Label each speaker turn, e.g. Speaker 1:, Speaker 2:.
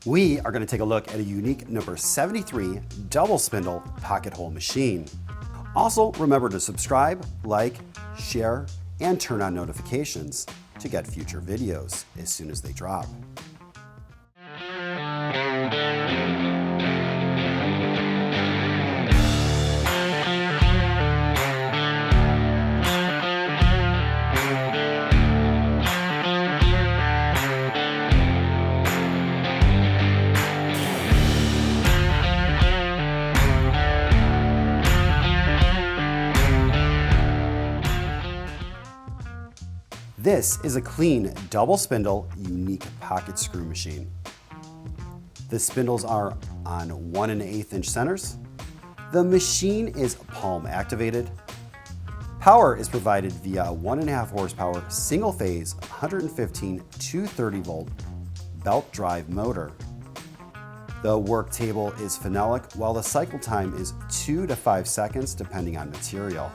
Speaker 1: We are going to take a look at a unique number 73 double spindle pocket hole machine. Also, remember to subscribe, like, share, and turn on notifications to get future videos as soon as they drop. This is a clean double spindle unique pocket screw machine. The spindles are on 1 1/8 inch centers. The machine is palm activated. Power is provided via a 1.5 horsepower single phase 115 230 volt belt drive motor. The work table is phenolic while the cycle time is 2 to 5 seconds depending on material.